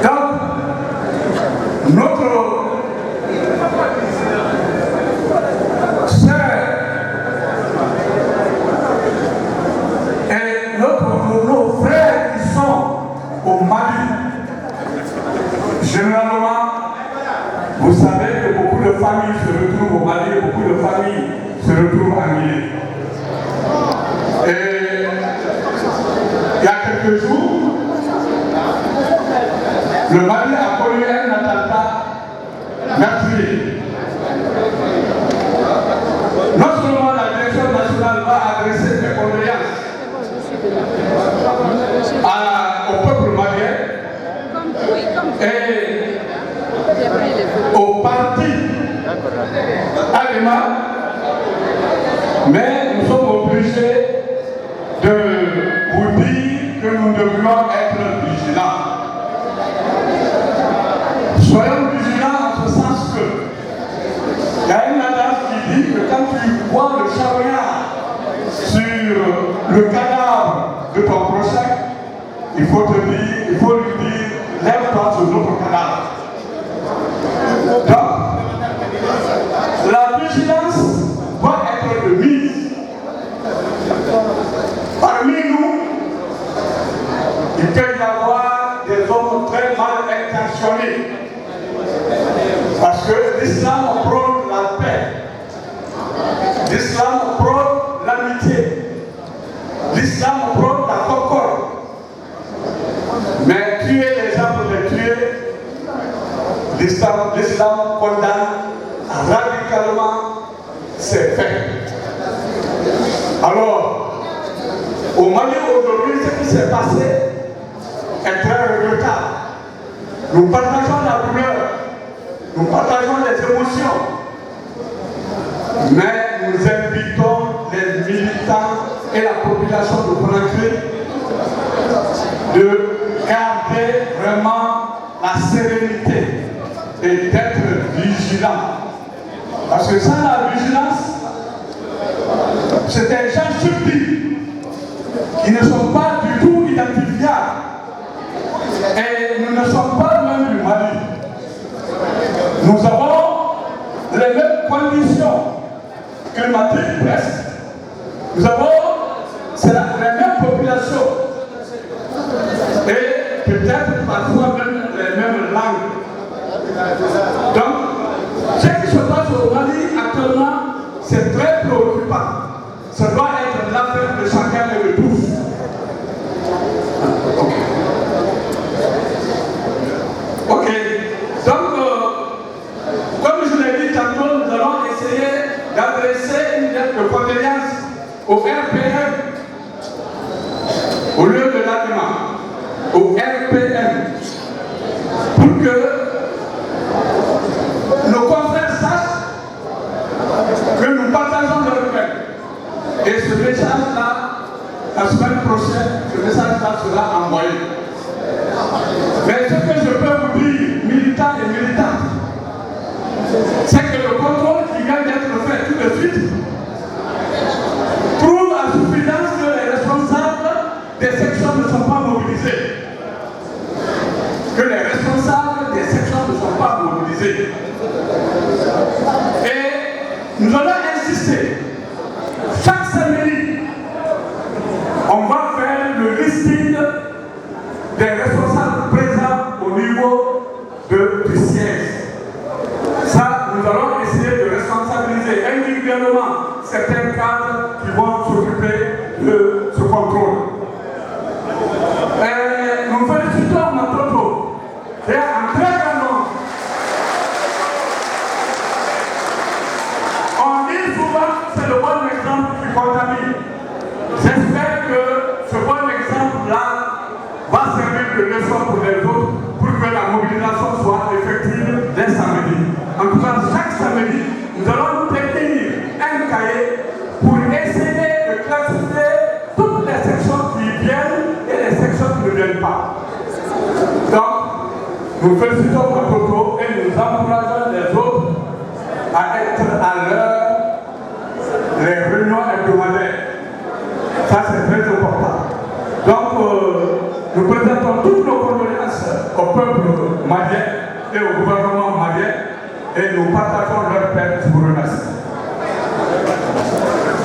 Donc, notre sœur et nos frères qui sont au Mali, généralement, vous savez que beaucoup de familles se retrouvent au Mali, beaucoup de familles se retrouvent en Guinée. Et il y a quelques jours, le Mali a connu un attentat meurtrier. Non seulement la direction nationale va adresser des condoléances au peuple malien et au parti allemand, mais nous sommes obligés de vous dire que nous devrions être vigilants. Soyons vigilants en ce sens que il y a une adage qui dit que quand tu vois le charognard sur le cadavre de ton prochain, il faut lui dire, lève-toi sur notre cadavre. Donc, la vigilance doit être de mise. Parmi nous, il peut y avoir des hommes très mal intentionnés. Parce que l'islam prône la paix. L'islam prône l'amitié. L'islam prône la concorde. Mais tuer les gens pour les tuer, l'islam condamne radicalement ces faits. Alors, au Mali aujourd'hui, ce qui s'est passé est très regrettable. Nous partageons la douleur, nous partageons les émotions, mais nous invitons les militants et la population de Conakry de garder vraiment la sérénité et d'être vigilants. Parce que sans la vigilance, c'est des gens subtils qui ne sont pas du tout identifiables. Et nous ne sommes pas même du Mali. Nous avons les mêmes conditions climatiques presque. Nous avons les mêmes populations. Et peut-être parfois même les mêmes langues. Donc, ce qui se passe au Mali actuellement, c'est très préoccupant. Ça doit être l'affaire de chacun et de tous. Ok. Donc, comme je l'ai dit tantôt, nous allons essayer d'adresser une lettre de condoléances au RPM au lieu de l'ADEMA, au RPM, pour que nos confrères sachent que nous partageons leur peine. Et ce message-là, la semaine prochaine, ce message-là sera envoyé. Mais ce que je peux vous dire, militants et militantes, c'est que le contrôle qui vient d'être fait tout de suite prouve à suffisance que les responsables des sections ne sont pas mobilisés. Que les responsables des sections ne sont pas mobilisés. Et nous allons insister. Chaque samedi, on va faire le listing des responsables présents au niveau du siège. Ça, nous allons essayer de responsabiliser individuellement certains cadres qui vont s'occuper de ce contrôle. Et nous félicitons Matoto, qui est un très grand nombre. On dit souvent que c'est le bon exemple qui contamine. J'espère que ce bon exemple-là va servir de leçon pour les autres pour que la mobilisation soit effective dès samedi. En tout cas, chaque samedi, nous allons tenir un cahier pour essayer de classifier toutes les sections qui viennent et les sections qui ne viennent pas. Donc, nous félicitons Matoto et nous encourageons les autres à être à l'heure les réunions hebdomadaires. Ça, c'est très important. Donc, nous présentons toutes nos condoléances au peuple malien et au gouvernement malien et nous partageons leur peine. Je vous remercie.